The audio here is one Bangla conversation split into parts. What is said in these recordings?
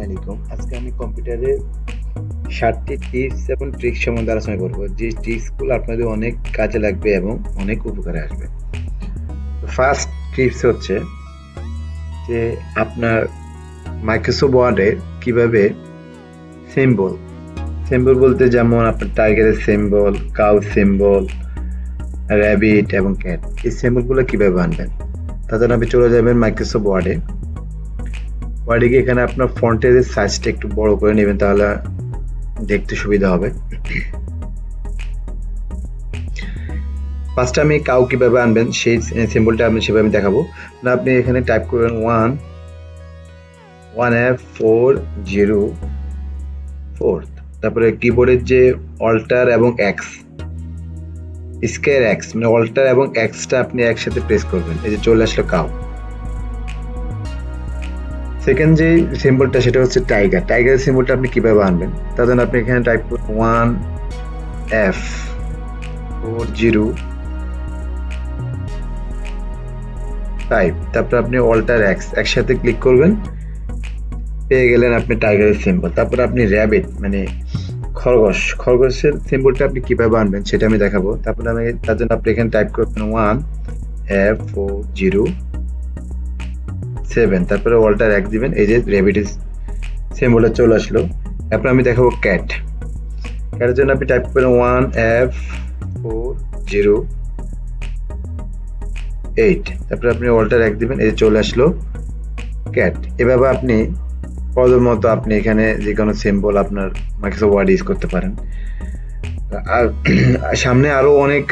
আলাইকুম। আজকে আমি কম্পিউটারে ৭টি টিপস এবং ট্রিক্স সম্বন্ধে আলোচনা করব। যে ট্রিক্সগুলো আপনাদের অনেক কাজে লাগবে এবং অনেক উপকারে আসবে। ফার্স্ট টিপস হচ্ছে যে আপনার মাইক্রোসফট ওয়ার্ডে কিভাবে সিম্বল সিম্বল বলতে যেমন আপনার টাইগারের সিম্বল, কাউ সিম্বল, র্যাবিট এবং ক্যাট এই সিম্বলগুলো কিভাবে আনবেন। তার জন্য আপনি চলে যাবেন মাইক্রোসফট ওয়ার্ডে গিয়ে এখানে আপনার ফন্টের সাইজটা একটু বড় করে নেবেন, তাহলে দেখতে সুবিধা হবে। ফার্স্টে আমি কাউ কিভাবে আনবেন সেই সিম্বলটা আমি সেভাবে দেখাবো না। আপনি এখানে টাইপ করবেন 1F404, তারপরে কিবোর্ডের যে অল্টার এবং এক্স, স্কয়ার এক্স মানে অল্টার এবং এক্সটা আপনি একসাথে প্রেস করবেন, এই যে চলে আসলো কাউ। সেকেন্ড যে সিম্বলটা সেটা হচ্ছে টাইগারের সিম্বলটা আপনি কিভাবে আনবেন, তার জন্য আপনি এখানে টাইপ করবেন 1F405, তারপর আপনি অল্টার এক্স একসাথে ক্লিক করবেন, পেয়ে গেলেন আপনি টাইগারের সিম্বল। তারপর আপনি র্যাবিট মানে খরগোশের সিম্বলটা আপনি কিভাবে আনবেন সেটা আমি দেখাবো। তারপর আমি তার জন্য আপনি এখানে টাইপ করবেন 1F407, তারপরে অল্টার এক্স দিবেন, এই যে র্যাবিটের সিম্বলটা চলে আসলো। তারপর আমি দেখাবো ক্যাটের জন্য আপনি টাইপ করেন 1F408, তারপরে আপনি অল্টার এক দিবেন, এই চলে আসলো ক্যাট। এভাবে আপনি প্রথমত আপনি এখানে যে কোনো সিম্বল আপনার মাইক্রোসফট ওয়ার্ড ইউজ করতে পারেন। আর সামনে আরো অনেক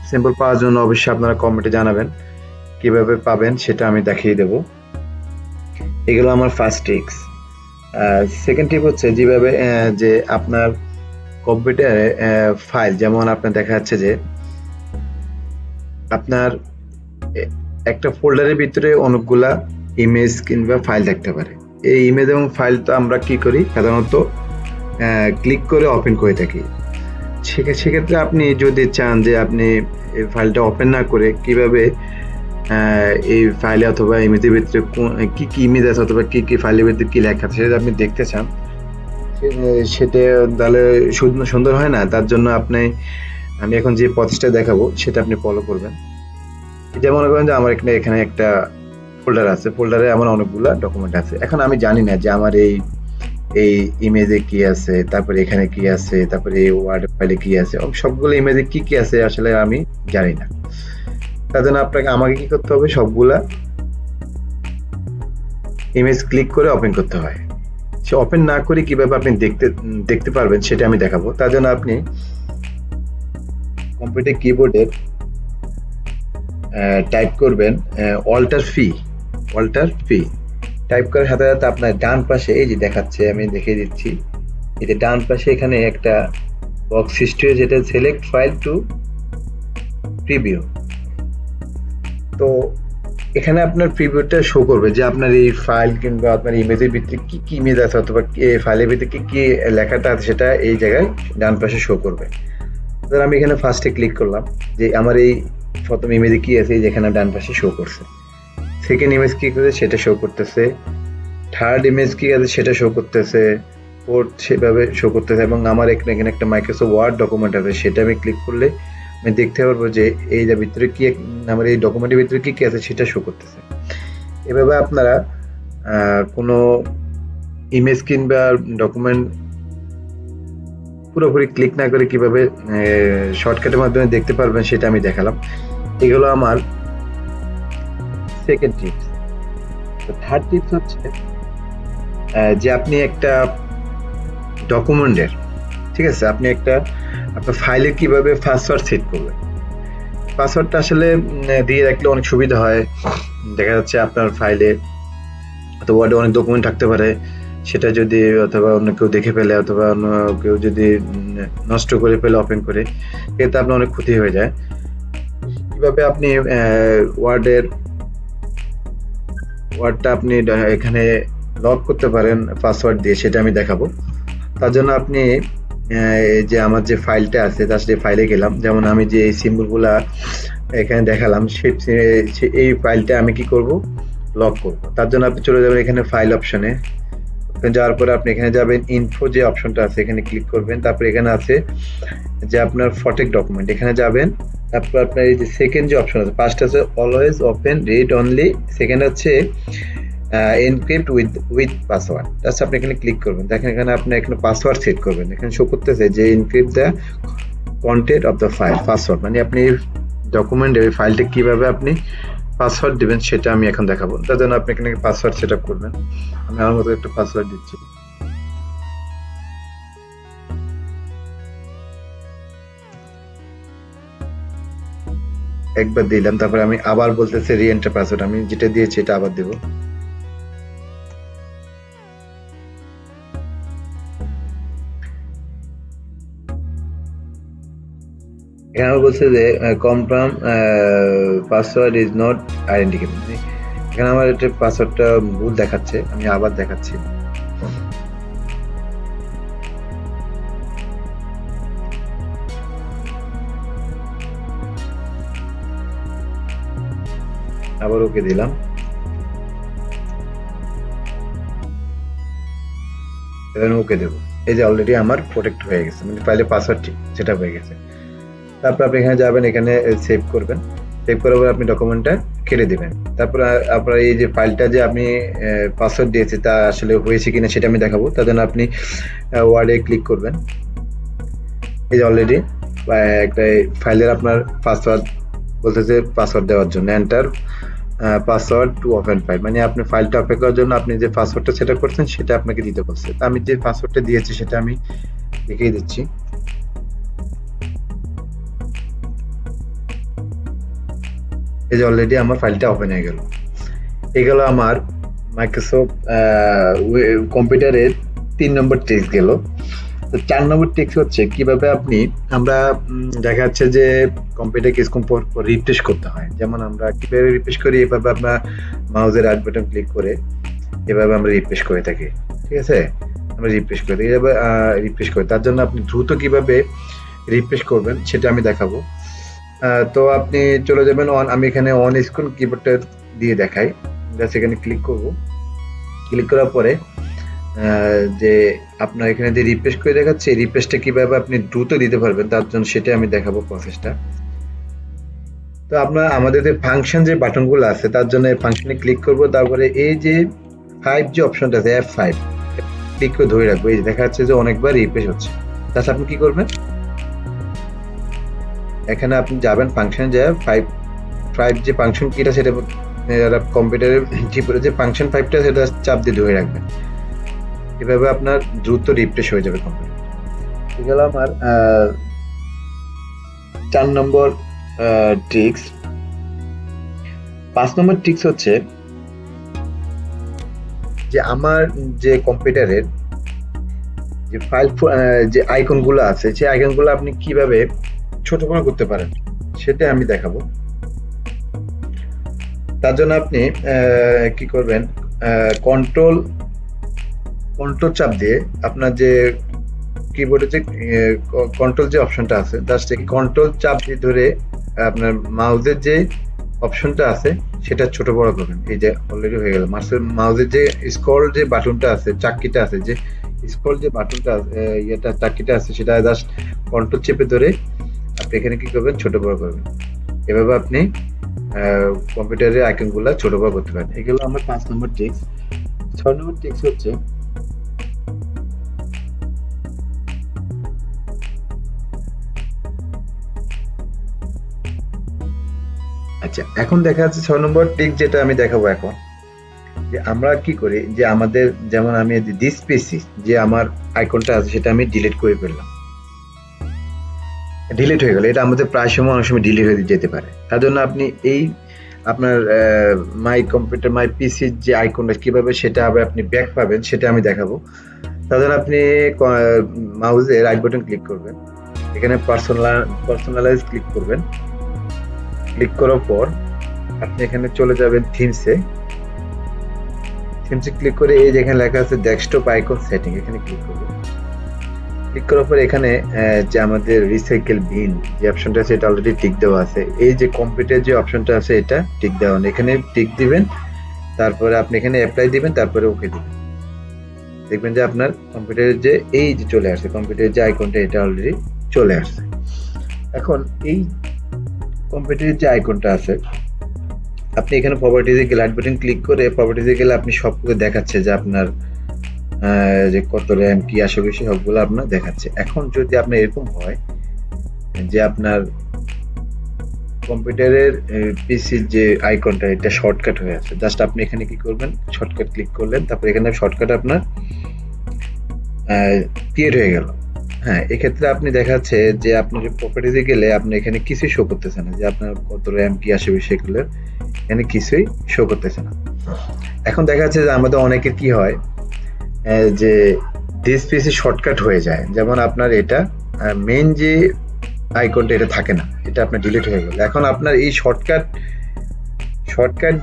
সিম্বল পাওয়ার জন্য অবশ্যই আপনারা কমেন্টে জানাবেন, কিভাবে পাবেন সেটা আমি দেখিয়ে দেব। এগুলো আমার ফার্স্ট ট্রিক্স। সেকেন্ড টিপ হচ্ছে যেভাবে যে আপনার কম্পিউটারে ফাইল, যেমন আপনার দেখা যাচ্ছে যে আপনার একটা ফোল্ডারের ভিতরে অনেকগুলা ইমেজ কিংবা ফাইল থাকতে পারে। এই ইমেজ এবং ফাইল তো আমরা কি করি সাধারণত ক্লিক করে ওপেন করে থাকি। সেক্ষেত্রে আপনি যদি চান যে আপনি এই ফাইলটা ওপেন না করে কিভাবে এই ফাইলে অথবা ইমেজের ভিতরে কি কি ইমেজ আছে অথবা কি কি ফাইলের ভিতরে কি লেখা আছে সেটা আপনি দেখতে চান, সেটা তাহলে সুন্দর হয় না। তার জন্য আমি এখন যে প্রসেসটা দেখাবো সেটা আপনি ফলো করবেন। যেমন মনে করেন যে আমার এখানে একটা ফোল্ডার আছে, ফোল্ডারে আমার অনেকগুলা ডকুমেন্ট আছে। এখন আমি জানি না যে আমার এই ইমেজে কি আছে, তারপরে এখানে কি আছে, তারপরে এই ওয়ার্ড ফাইলে কি আছে, সবগুলো ইমেজে কি কি আছে আসলে আমি জানি না। তার জন্য আমাকে কি করতে হবে, সবগুলা ইমেজ ক্লিক করে ওপেন করতে হয়। সে ওপেন না করে কিভাবে আপনি দেখতে পারবেন সেটা আমি দেখাবো। তার জন্য আপনি কম্পিউটার কিবোর্ডের টাইপ করবেন অল্টার ফি টাইপ করার সাথে সাথে আপনার ডান পাশে এই যে দেখাচ্ছে, আমি দেখিয়ে দিচ্ছি, এই যে ডান পাশে এখানে একটা বক্স সৃষ্টি হয়েছে, যেটা সিলেক্ট ফাইল টু প্রিভিউ। তো এখানে আপনার প্রিভিউটা শো করবে যে আপনার এই ফাইল কিংবা আপনার ইমেজের ভিতরে কি কি ইমেজ আছে অথবা ফাইলের ভিতরে কি কি লেখাটা আছে সেটা এই জায়গায় ডান পাশে শো করবে। ধর আমি এখানে ফার্স্টে ক্লিক করলাম যে আমার এই প্রথম ইমেজে কি আছে, এই যেখানে ডান পাশে শো করছে। সেকেন্ড ইমেজ কি আছে সেটা শো করতেছে, থার্ড ইমেজ কি আছে সেটা শো করতেছে, ফোর্থ সেভাবে শো করতেছে। এবং আমার এখানে একটা মাইক্রোসফট ওয়ার্ড ডকুমেন্ট আছে, সেটা আমি ক্লিক করলে আমি দেখতে পারবো যে এই যে ভিতরে কি আমার এই ডকুমেন্টের ভিতরে কি কি আছে সেটা শো করতেছে। এভাবে আপনারা কোনো ইমেজ কিংবা ডকুমেন্ট পুরোপুরি ক্লিক না করে কিভাবে শর্টকাটের মাধ্যমে দেখতে পারবেন সেটা আমি দেখালাম। এগুলো আমার সেকেন্ড টিপস। তো থার্ড টিপস হচ্ছে যে আপনি একটা ডকুমেন্টের, ঠিক আছে, আপনি আপনার ফাইলে কিভাবে পাসওয়ার্ড সেট করবেন। পাসওয়ার্ডটা আসলে দিয়ে রাখলে অনেক সুবিধা হয়। দেখা যাচ্ছে আপনার ফাইলে অথবা ওয়ার্ডে অনেক ডকুমেন্ট থাকতে পারে, সেটা যদি অথবা অন্য কেউ দেখে ফেলে অথবা অন্য কেউ যদি নষ্ট করে ফেলে ওপেন করে, এতে আপনার অনেক ক্ষতি হয়ে যায়। কিভাবে আপনি ওয়ার্ডটা আপনি এখানে লক করতে পারেন পাসওয়ার্ড দিয়ে সেটা আমি দেখাবো। তার জন্য আপনি যে আমার যে ফাইলটা আছে তার সাথে ফাইলে গেলাম, যেমন আমি যে সিম্বলগুলা এখানে দেখালাম এই ফাইলটা আমি কি করব, লক করব। তার জন্য আপনি চলে যাবেন এখানে ফাইল অপশনে, যাওয়ার পরে আপনি এখানে যাবেন ইনফো যে অপশনটা আছে এখানে ক্লিক করবেন, তারপর এখানে আছে যে আপনার ফটেক ডকুমেন্ট, এখানে যাবেন, তারপর আপনার এই যে সেকেন্ড যে অপশন আছে, ফার্স্ট আছে always open read only, second হচ্ছে এনক্রিপ্ট উইথ পাসওয়ার্ড, জাস্ট আপনি এখানে ক্লিক করবেন। দেখেন এখানে আপনি এখানে পাসওয়ার্ড সেট করবেন, এখানে শো করতেছে যে encrypt the content of the file password, মানে আপনি ডকুমেন্টে ওই ফাইলটা কিভাবে আপনি পাসওয়ার্ড দিবেন সেটা আমি এখন দেখাবো। তার জন্য আপনি এখানে পাসওয়ার্ড সেট আপ করবেন। আমি আমার মতো একটা পাসওয়ার্ড দিচ্ছি, একবার দিলাম, তারপরে আমি আবার বলতেছে রি এন্টার পাসওয়ার্ড, আমি যেটা দিয়েছি এটা আবার দেব। এখানে বলছে যে confirm password is not identified, এখানে আমার এটা পাসওয়ার্ডটা ভুল দেখাচ্ছে, আমি আবার দেখাচ্ছি। আবার ওকে দিলাম, এবার ওকে দেবো। এই যে অলরেডি আমার প্রোটেক্ট হয়ে গেছে, মানে ফাইলে পাসওয়ার্ড ঠিক সেটা হয়ে গেছে। তারপর আপনি এখানে যাবেন, এখানে সেভ করবেন, সেভ করার পর আপনি ডকুমেন্টটা কেটে দিবেন। তারপর আপনার এই যে ফাইলটা যে আপনি পাসওয়ার্ড দিয়েছে তা আসলে হয়েছে কিনা সেটা আমি দেখাবো। তার জন্য আপনি ওয়ার্ডে ক্লিক করবেন, এই যে অলরেডি একটা ফাইলের আপনার পাসওয়ার্ড বলতেছে, পাসওয়ার্ড দেওয়ার জন্য enter password to open file, মানে আপনি ফাইলটা ওপেন করার জন্য আপনি যে পাসওয়ার্ডটা সেট করছেন সেটা আপনাকে দিতে বলছে। আমি যে পাসওয়ার্ডটা দিয়েছি সেটা আমি দেখিয়ে দিচ্ছি। এই যে অলরেডি আমার ফাইলটা ওপেন হয়ে গেল। এগুলো আমার মাইক্রোসফট কম্পিউটারের 3 নম্বর টেক্সট গেল। তো 4 নম্বর টেক্সট হচ্ছে কিভাবে আপনি আমরা দেখা যাচ্ছে যে কম্পিউটার কিছুক্ষণ পর পর রিফ্রেশ করতে হয়, যেমন আমরা কিভাবে রিফ্রেশ করি, এভাবে আমরা মাউসের রাইট বাটন ক্লিক করে এভাবে আমরা রিফ্রেশ করে থাকি, ঠিক আছে, আমরা রিফ্রেশ করে থাকি, এভাবে রিফ্রেশ করি। তার জন্য আপনি দ্রুত কিভাবে রিফ্রেশ করবেন সেটা আমি দেখাবো। তো আপনি চলে যাবেন অন, আমি এখানে অন স্ক্রিন কিবোর্ডটা দিয়ে দেখাই, জাস্ট এখানে ক্লিক করব, ক্লিক করার পরে যে আপনার এখানে যে রিফ্রেশ করে দেখাচ্ছে, রিফ্রেশটা কিভাবে আপনি দ্রুত দিতে পারবেন তার জন্য সেটা আমি দেখাবো প্রসেসটা। তো আপনার আমাদের যে ফাংশন যে বাটনগুলো আছে তার জন্য এই ফাংশনে ক্লিক করব, তারপরে এই যে 5 যে অপশনটা আছে F5 ক্লিক করে ধরে রাখবো, এই দেখা যাচ্ছে যে অনেকবার রিফ্রেশ হচ্ছে। তাহলে আপনি কি করবেন, এখানে আপনি যাবেন ফাংশনে যায় 5 যে ফাংশন কিটা সেটা কম্পিউটারের কিবোর্ডে যে ফাংশন 5টা সেটা চাপ দিয়ে ধরে রাখবেন, এভাবে আপনার দ্রুত রিফ্রেশ হয়ে যাবে কম্পিউটার। এগুলো আমার 4 নম্বর ট্রিক্স। 5 নম্বর ট্রিক্স হচ্ছে যে আমার যে কম্পিউটারের যে ফাইল যে আইকনগুলো আছে সেই আইকনগুলো আপনি কিভাবে ছোট বড় করতে পারেন সেটা আমি দেখাবো। তার জন্য আপনি কি করবেন, কন্ট্রোল চাপ দিয়ে আপনার যে কিবোর্ডে যে কন্ট্রোল যে অপশনটা আছে জাস্ট কন্ট্রোল চাপ দিয়ে ধরে আপনার মাউসের যে অপশনটা আছে সেটা ছোট বড় করবেন। এই যে অলরেডি হয়ে গেল, মাউসের যে স্ক্রল যে বাটনটা আছে, চাকতিটা আছে, যে স্ক্রল যে বাটনটা ইয়েটা চাকতিটা আছে সেটা জাস্ট কন্ট্রোল চেপে ধরে আপনি এখানে কি করবেন, ছোট বড় করবেন। এভাবে আপনি কম্পিউটারের আইকনগুলো ছোট বড় করতে পারেন। এগুলো আমার 5 নম্বর ট্রিক্স। 6 নম্বর ট্রিক্স হচ্ছে আচ্ছা, এখন দেখা যাচ্ছে 6 নম্বর ট্রিক যেটা আমি দেখাবো এখন, যে আমরা কি করি যে আমাদের যেমন আমি দিস পিসি যে আমার আইকনটা আছে সেটা আমি ডিলিট করে ফেললাম, ডিলিট হয়ে গেল, এটা আমাদের প্রায় সময় অনেক সময় ডিলিট হয়ে যেতে পারে। তার জন্য আপনি এই আপনার মাই কম্পিউটার মাই পিসির যে আইকনটা কিভাবে সেটা আবার আপনি ব্যাক পাবেন সেটা আমি দেখাবো। তার জন্য আপনি মাউসে রাইট বাটন ক্লিক করবেন, এখানে পার্সোনালাইজ ক্লিক করবেন, ক্লিক করার পর আপনি এখানে চলে যাবেন থিমসে ক্লিক করে এই যেখানে লেখা আছে ডেস্কটপ আইকন সেটিং এখানে ক্লিক করবেন। ক্লিক করার পর এখানে যে আমাদের রিসাইকেল বিন যে অপশনটা আছে এটা অলরেডি টিক দেওয়া আছে, এই যে কম্পিউটার যে অপশনটা আছে এটা টিক দেওয়া নেই, এখানে টিক দিবেন, তারপরে আপনি এখানে অ্যাপ্লাই দিবেন, তারপরে ওকে দিবেন। দেখবেন যে আপনার কম্পিউটারের যে এই যে চলে আসছে, কম্পিউটারের যে আইকনটা এটা অলরেডি চলে আসছে। এখন এই কম্পিউটারের যে আইকনটা আছে, আপনি এখানে প্রপার্টিজে গেলে রাইট বাটন ক্লিক করে প্রপার্টিজে গেলে আপনি সবগুলো দেখাচ্ছে যে আপনার যে কত র্যাম কি আসবে সবগুলো আপনার দেখাচ্ছে। এখন যদি আপনার এরকম হয় যে আপনার কম্পিউটারের পিসির যে আইকনটা এটা শর্টকাট হয়ে আছে, জাস্ট আপনি এখানে কি করবেন, শর্টকাট ক্লিক করলেন, তারপর এখানে শর্টকাট আপনার ক্রিয়েট হয়ে গেল। হ্যাঁ, এক্ষেত্রে আপনি দেখাচ্ছে যে আপনার প্রপার্টিজে গেলে আপনি এখানে কিছুই শো করতেছে না যে আপনার কত র্যাম কি আসবে সেগুলো এখানে কিছুই শো করতেছে না। এখন দেখা যাচ্ছে যে আমাদের অনেকের কি হয় যে দিস পিসি শর্টকাট হয়ে যায়, যেমন আপনার এটা মেইন যে আইকনটা এটা থাকে না, এটা আপনার ডিলিট হয়ে গেল। এখন আপনার এই শর্টকাট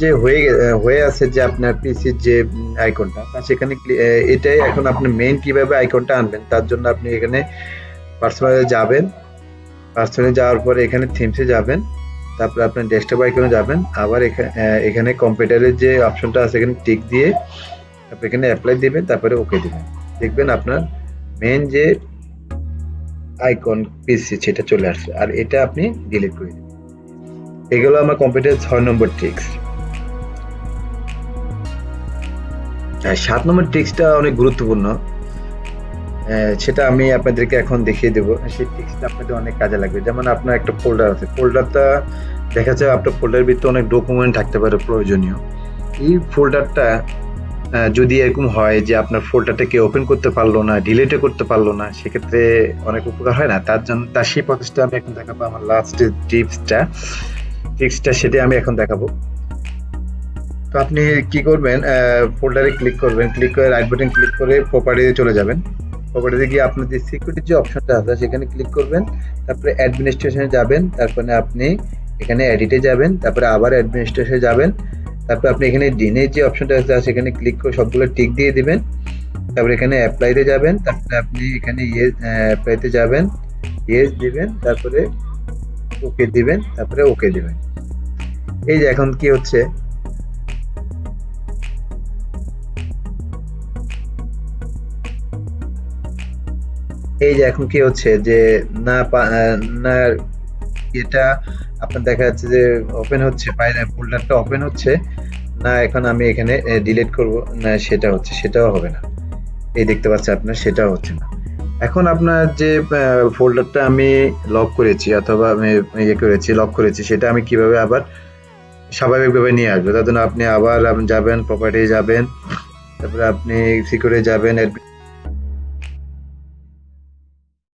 যে হয়ে আছে যে আপনার পিসির যে আইকনটা, সেখানে এটাই এখন আপনি মেইন কিভাবে আইকনটা আনবেন তার জন্য আপনি এখানে পার্সোনালে যাবেন, পার্সোনালে যাওয়ার পরে এখানে থিমসে যাবেন, তারপরে আপনার ডেস্কটপ আইকনে যাবেন, আবার এখানে কম্পিউটারের যে অপশনটা আছে এখানে টিক দিয়ে তারপর এখানে অ্যাপ্লাই দিবেন, তারপরে ওকে দিবেন। দেখবেন আপনার মেইন যে আইকন পিসি সেটা চলে আসছে, আর এটা আপনি ডিলিট করে দিবেন। এগুলো আমার কম্পিউটার 6 নম্বর ট্রিক্স। আর 7 নম্বর ট্রিক্সটা অনেক গুরুত্বপূর্ণ, সেটা আমি আপনাদেরকে এখন দেখিয়ে দেবো। সেই ট্রিক্সটা আপনাদের অনেক কাজে লাগবে। যেমন আপনার একটা ফোল্ডার আছে, ফোল্ডারটা দেখা যায় আপনার ফোল্ডারের ভিতরে অনেক ডকুমেন্ট থাকতে পারে প্রয়োজনীয়। এই ফোল্ডারটা যদি এরকম হয় যে আপনার ফোল্ডারটা কেউ ওপেন করতে পারলো না, ডিলিটও করতে পারলো না, সেক্ষেত্রে অনেক উপকার হয় না? তার সেই প্রসেসটা আমি এখন দেখাবো। আমার লাস্ট ট্রিক্সটা সেটা আমি এখন দেখাবো। তো আপনি কি করবেন, ফোল্ডারে ক্লিক করবেন, ক্লিক করে রাইট বাটন ক্লিক করে প্রপার্টিতে চলে যাবেন। প্রপার্টিতে গিয়ে আপনাদের সিকিউরিটি যে অপশনটা আছে সেখানে ক্লিক করবেন, তারপরে অ্যাডমিনিস্ট্রেশনে যাবেন, তারপরে আপনি এখানে এডিটে যাবেন, তারপরে আবার অ্যাডমিনিস্ট্রেশনে যাবেন, তারপরে আপনি এখানে ডিনের যে অপশনটা আছে সেখানে ক্লিক করে সবগুলো টিক দিয়ে দিবেন, তারপরে এখানে অ্যাপ্লাইতে যাবেন, তারপরে আপনি এখানে অ্যাপ্লাইতে যাবেন, ইয়েস দিবেন, তারপরে ওকে দিবেন, তারপরে ওকে দিবেন। এই যে এখন কি হচ্ছে, এই যে এখন কি হচ্ছে যে না না এটা আপনার দেখা যাচ্ছে যে ওপেন হচ্ছে, বাইরে ফোল্ডারটা ওপেন হচ্ছে না। এখন আমি এখানে ডিলিট করব না, সেটা হচ্ছে, সেটাও হবে না। এই দেখতে পাচ্ছেন আপনার সেটাও হচ্ছে না। এখন আপনার যে ফোল্ডারটা আমি লক করেছি অথবা আমি লক করেছি, সেটা আমি কিভাবে আবার স্বাভাবিকভাবে নিয়ে আসবো? তার জন্য আপনি আবার যাবেন, প্রপার্টি যাবেন, তারপরে আপনি সিকিউরিটি যাবেন,